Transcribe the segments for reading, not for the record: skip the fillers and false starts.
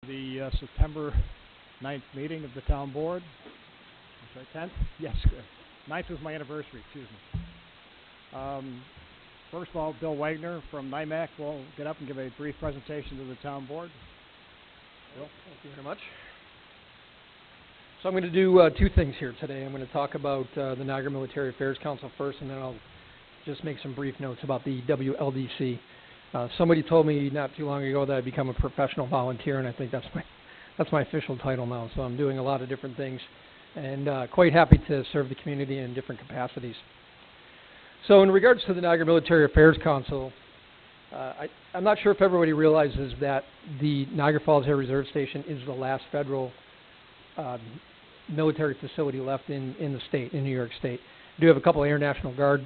The September 9th meeting of the town board. I'm sorry, 10th? Yes, 9th was my anniversary, excuse me. First of all, Bill Wagner from NIMAC will get up and give a brief presentation to the town board. Bill? Thank you very much. So I'm going to do two things here today. I'm going to talk about the Niagara Military Affairs Council first, and then I'll just make some brief notes about the WLDC. Somebody told me not too long ago that I'd become a professional volunteer, and I think that's my official title now. So I'm doing a lot of different things, and quite happy to serve the community in different capacities. So in regards to the Niagara Military Affairs Council, I'm not sure if everybody realizes that the Niagara Falls Air Reserve Station is the last federal military facility left in the state, in New York State. We do have a couple of Air National Guard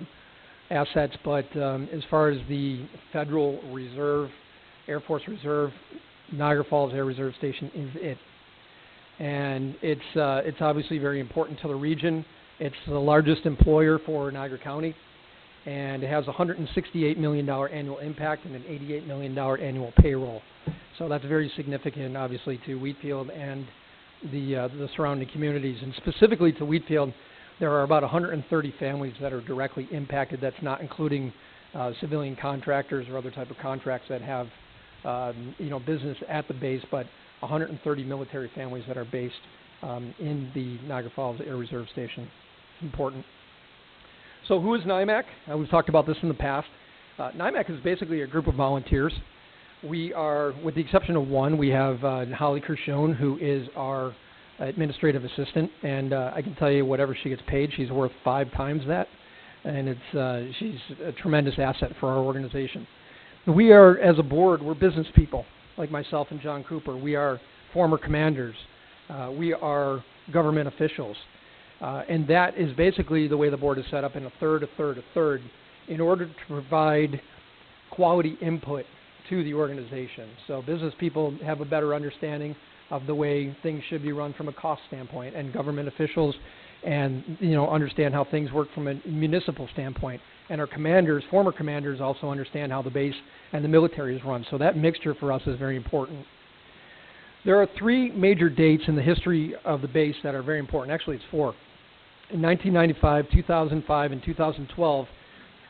assets, but as far as the Federal Reserve, Air Force Reserve, Niagara Falls Air Reserve Station is it. And it's obviously very important to the region. It's the largest employer for Niagara County, and it has a $168 million annual impact and an $88 million annual payroll. So that's very significant, obviously, to Wheatfield and the surrounding communities. And specifically to Wheatfield, there are about 130 families that are directly impacted. That's not including civilian contractors or other type of contracts that have business at the base, but 130 military families that are based in the Niagara Falls Air Reserve Station. Important. So who is NIMAC? We've talked about this in the past. NIMAC is basically a group of volunteers. We are, with the exception of one, we have Holly Kershone, who is our administrative assistant, and I can tell you whatever she gets paid, she's worth 5 times that, and she's a tremendous asset for our organization. We are, as a board, we're business people, like myself and John Cooper. We are former commanders. We are government officials. And that is basically the way the board is set up, in a third, in order to provide quality input to the organization. So business people have a better understanding of the way things should be run from a cost standpoint, and government officials understand how things work from a municipal standpoint. And our commanders, former commanders, also understand how the base and the military is run. So that mixture for us is very important. There are 3 major dates in the history of the base that are very important. Actually, it's 4. In 1995, 2005, and 2012,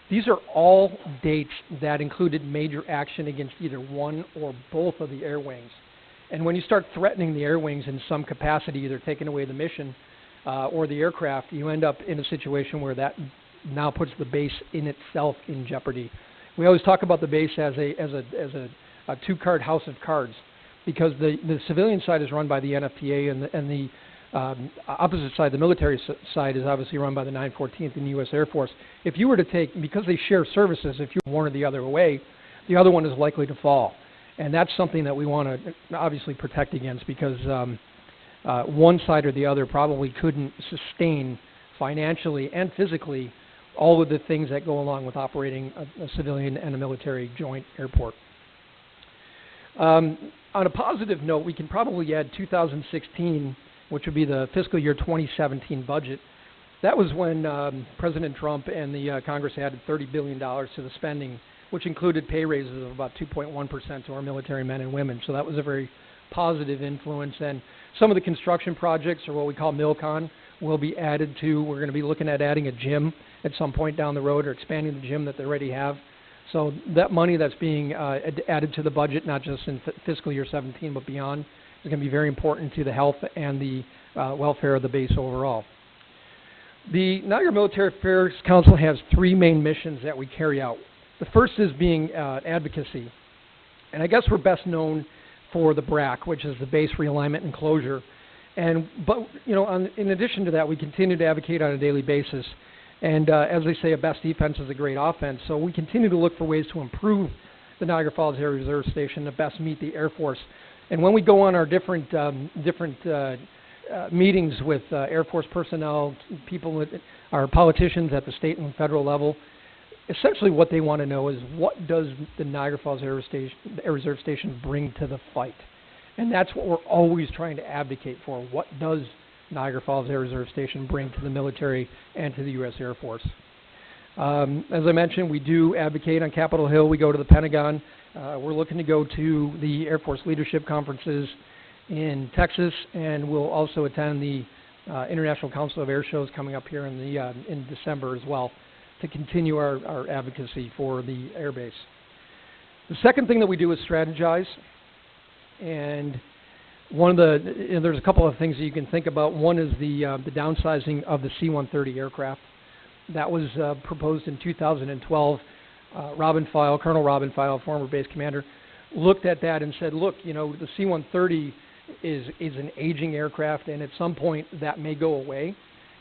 these are all dates that included major action against either one or both of the air wings. And when you start threatening the air wings in some capacity, either taking away the mission or the aircraft, you end up in a situation where that now puts the base in itself in jeopardy. We always talk about the base as a 2-card house of cards, because the civilian side is run by the NFTA, and the opposite side, the military side, is obviously run by the 914th in the U.S. Air Force. If you were to take, because they share services, if you one or the other away, the other one is likely to fall. And that's something that we want to obviously protect against, because one side or the other probably couldn't sustain financially and physically all of the things that go along with operating a civilian and a military joint airport. On a positive note, we can probably add 2016, which would be the fiscal year 2017 budget. That was when President Trump and the Congress added $30 billion to the spending, which included pay raises of about 2.1% to our military men and women. So that was a very positive influence. And some of the construction projects, or what we call MilCon, will be added to. We're going to be looking at adding a gym at some point down the road, or expanding the gym that they already have. So that money that's being added to the budget, not just in fiscal year 17, but beyond, is going to be very important to the health and the welfare of the base overall. The Niagara Military Affairs Council has 3 main missions that we carry out. The first is being advocacy. And I guess we're best known for the BRAC, which is the base realignment and closure. But in addition to that, we continue to advocate on a daily basis. And as they say, a best defense is a great offense. So we continue to look for ways to improve the Niagara Falls Air Reserve Station to best meet the Air Force. And when we go on our different meetings with Air Force personnel, people, our politicians at the state and federal level, essentially what they want to know is, what does the Niagara Falls Air Reserve Station bring to the fight? And that's what we're always trying to advocate for. What does Niagara Falls Air Reserve Station bring to the military and to the U.S. Air Force? As I mentioned, we do advocate on Capitol Hill. We go to the Pentagon. We're looking to go to the Air Force leadership conferences in Texas, and we'll also attend the International Council of Air Shows coming up here in December as well, to continue our advocacy for the airbase. The second thing that we do is strategize, and there's a couple of things that you can think about. One is the downsizing of the C-130 aircraft. That was proposed in 2012. Colonel Robin File, former base commander, looked at that and said, look, the C-130 is an aging aircraft, and at some point that may go away.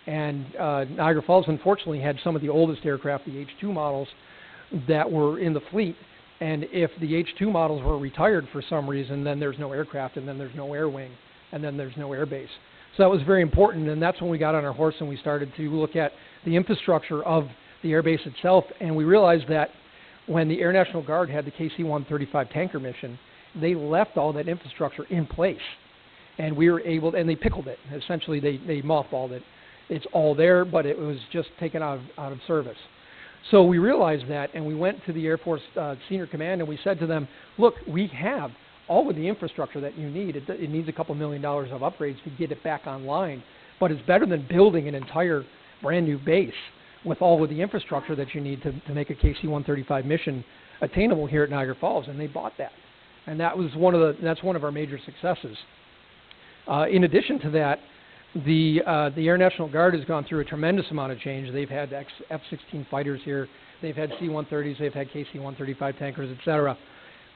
And Niagara Falls, unfortunately, had some of the oldest aircraft, the H-2 models, that were in the fleet. And if the H-2 models were retired for some reason, then there's no aircraft, and then there's no air wing, and then there's no air base. So that was very important, and that's when we got on our horse and we started to look at the infrastructure of the air base itself. And we realized that when the Air National Guard had the KC-135 tanker mission, they left all that infrastructure in place. And we were able, and they pickled it. Essentially, they mothballed it. It's all there, but it was just taken out of service. So we realized that, and we went to the Air Force Senior Command, and we said to them, look, we have all of the infrastructure that you need. It needs a couple $1 million of upgrades to get it back online, but it's better than building an entire brand new base with all of the infrastructure that you need to make a KC-135 mission attainable here at Niagara Falls, and they bought that. And that was that's one of our major successes. In addition to that, the Air National Guard has gone through a tremendous amount of change. They've had F-16 fighters here. They've had C-130s. They've had KC-135 tankers, et cetera.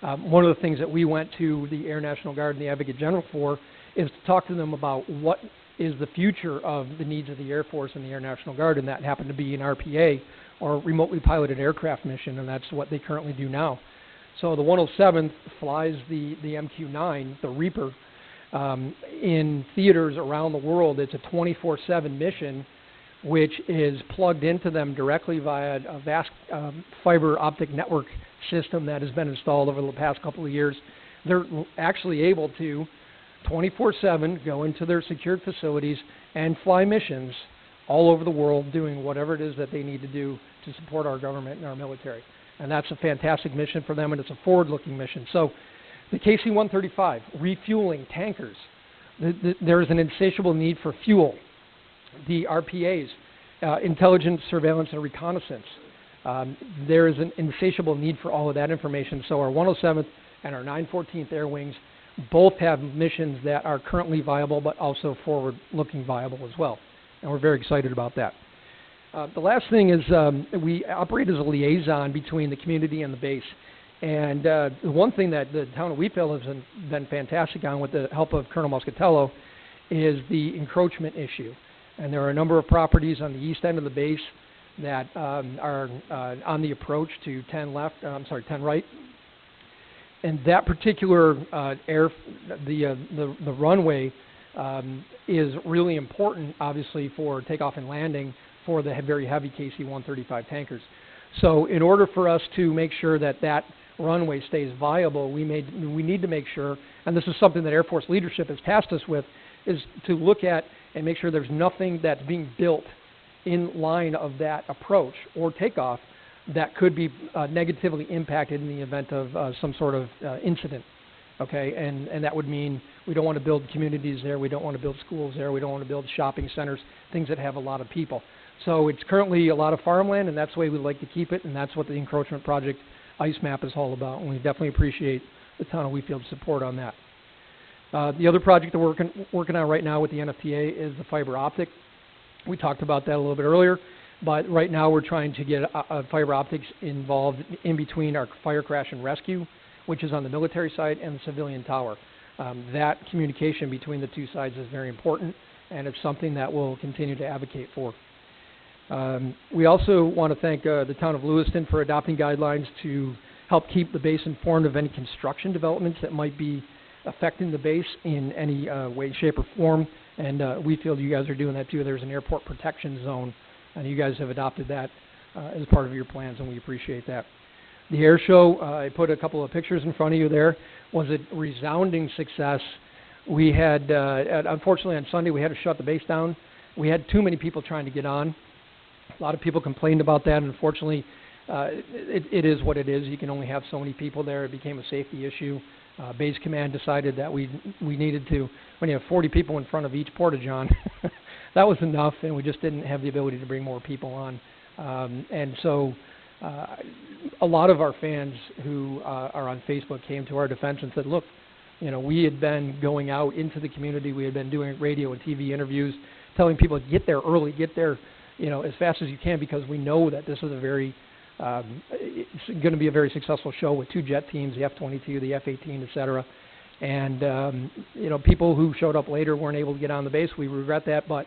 One of the things that we went to the Air National Guard and the Advocate General for is to talk to them about what is the future of the needs of the Air Force and the Air National Guard, and that happened to be an RPA, or remotely piloted aircraft mission, and that's what they currently do now. So the 107th flies the MQ-9, the Reaper, in theaters around the world. It's a 24/7 mission, which is plugged into them directly via a vast fiber optic network system that has been installed over the past couple of years. They're actually able to 24/7 go into their secured facilities and fly missions all over the world, doing whatever it is that they need to do to support our government and our military. And that's a fantastic mission for them, and it's a forward-looking mission. So the KC-135, refueling tankers. There is an insatiable need for fuel. The RPAs, intelligence, surveillance, and reconnaissance. There is an insatiable need for all of that information. So our 107th and our 914th Air Wings both have missions that are currently viable, but also forward-looking viable as well. And we're very excited about that. The last thing is we operate as a liaison between the community and the base. And the one thing that the town of Wheatfield has been fantastic on, with the help of Colonel Muscatello, is the encroachment issue. And there are a number of properties on the east end of the base that are on the approach to 10 right. And that particular the runway is really important, obviously, for takeoff and landing for the very heavy KC-135 tankers. So in order for us to make sure that that runway stays viable, we need to make sure, and this is something that Air Force leadership has tasked us with, is to look at and make sure there's nothing that's being built in line of that approach or takeoff that could be negatively impacted in the event of some sort of incident. Okay, and that would mean we don't want to build communities there, we don't want to build schools there, we don't want to build shopping centers, things that have a lot of people. So it's currently a lot of farmland, and that's the way we'd like to keep it, and that's what the Encroachment Project ICE map is all about, and we definitely appreciate the town of Wheatfield's support on that. The other project that we're working on right now with the NFPA is the fiber optic. We talked about that a little bit earlier, but right now we're trying to get fiber optics involved in between our fire crash and rescue, which is on the military side, and the civilian tower. That communication between the two sides is very important, and it's something that we'll continue to advocate for. We also want to thank the town of Lewiston for adopting guidelines to help keep the base informed of any construction developments that might be affecting the base in any way, shape, or form. And Wheatfield, you guys are doing that too. There's an airport protection zone, and you guys have adopted that as part of your plans, and we appreciate that. The air show, I put a couple of pictures in front of you there, was a resounding success. We had, unfortunately on Sunday, we had to shut the base down. We had too many people trying to get on. A lot of people complained about that, and unfortunately, it is what it is. You can only have so many people there. It became a safety issue. Base Command decided that we needed to, when you have 40 people in front of each porta-john, that was enough, and we just didn't have the ability to bring more people on. And so a lot of our fans who are on Facebook came to our defense and said, look, you know, we had been going out into the community, we had been doing radio and TV interviews, telling people to get there early, get there, you know, as fast as you can, because we know that this is a very it's going to be a very successful show with 2 jet teams, the F-22, the F-18, et cetera. And, you know, people who showed up later weren't able to get on the base. We regret that, but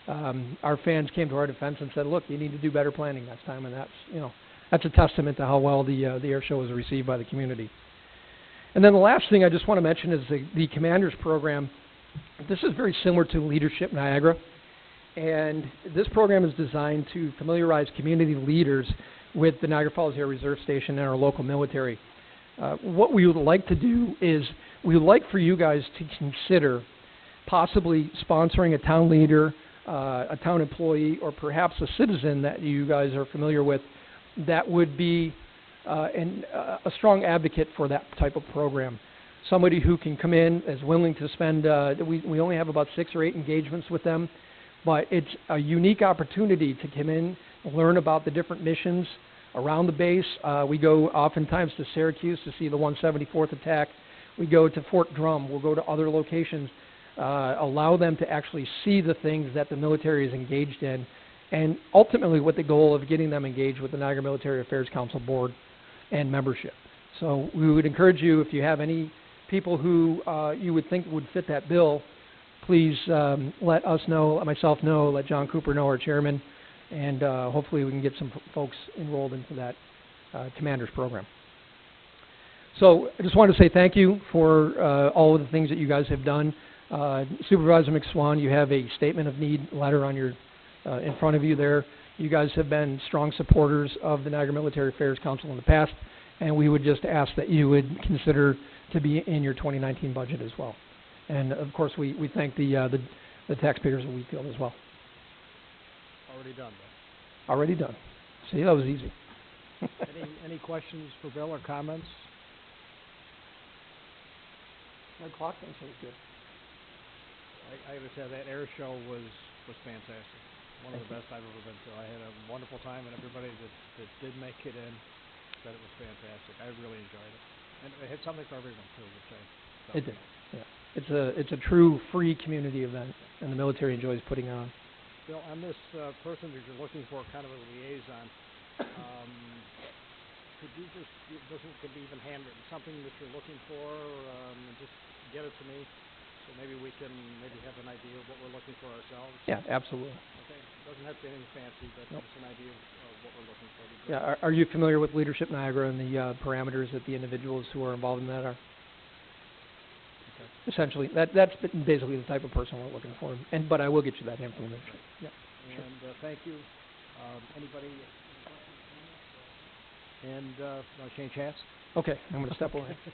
our fans came to our defense and said, look, you need to do better planning next time. And that's, you know, that's a testament to how well the Airshow was received by the community. And then the last thing I just want to mention is the Commanders program. This is very similar to Leadership Niagara. And this program is designed to familiarize community leaders with the Niagara Falls Air Reserve Station and our local military. What we would like to do is we would like for you guys to consider possibly sponsoring a town leader, a town employee, or perhaps a citizen that you guys are familiar with that would be a strong advocate for that type of program. Somebody who can come in, is willing to spend, we only have about 6 or 8 engagements with them, but it's a unique opportunity to come in, learn about the different missions around the base. We go oftentimes to Syracuse to see the 174th attack. We go to Fort Drum. We'll go to other locations. Allow them to actually see the things that the military is engaged in, and ultimately with the goal of getting them engaged with the Niagara Military Affairs Council board and membership. So we would encourage you, if you have any people who you would think would fit that bill, please let us know, let myself know, let John Cooper know, our chairman, and hopefully we can get some folks enrolled into that Commanders program. So I just wanted to say thank you for all of the things that you guys have done. Supervisor McSwan, you have a statement of need letter on your in front of you there. You guys have been strong supporters of the Niagara Military Affairs Council in the past, and we would just ask that you would consider to be in your 2019 budget as well. And of course, we thank the taxpayers of Wheatfield as well. Already done, though. Already done. See, that was easy. Any questions for Bill or comments? My clock thinks it was good. I gotta say that air show was fantastic. One of the best I've ever been to. I had a wonderful time, and everybody that did make it in said it was fantastic. I really enjoyed it, and it had something for everyone too, which I felt. It did. Yeah, it's a true free community event, and the military enjoys putting on. Bill, on this person that you're looking for, kind of a liaison, could you just, could be even handwritten, something that you're looking for, and just get it to me, so maybe we can have an idea of what we're looking for ourselves? Yeah, absolutely. Okay, doesn't have to be anything fancy, but Nope. just an idea of what we're looking for. Yeah, are you familiar with Leadership Niagara and the parameters that the individuals who are involved in that are? Okay. Essentially, that's basically the type of person we're looking for. But I will get you that information. Yeah. And thank you. Anybody? And want to change hats? Okay, I'm going to step away.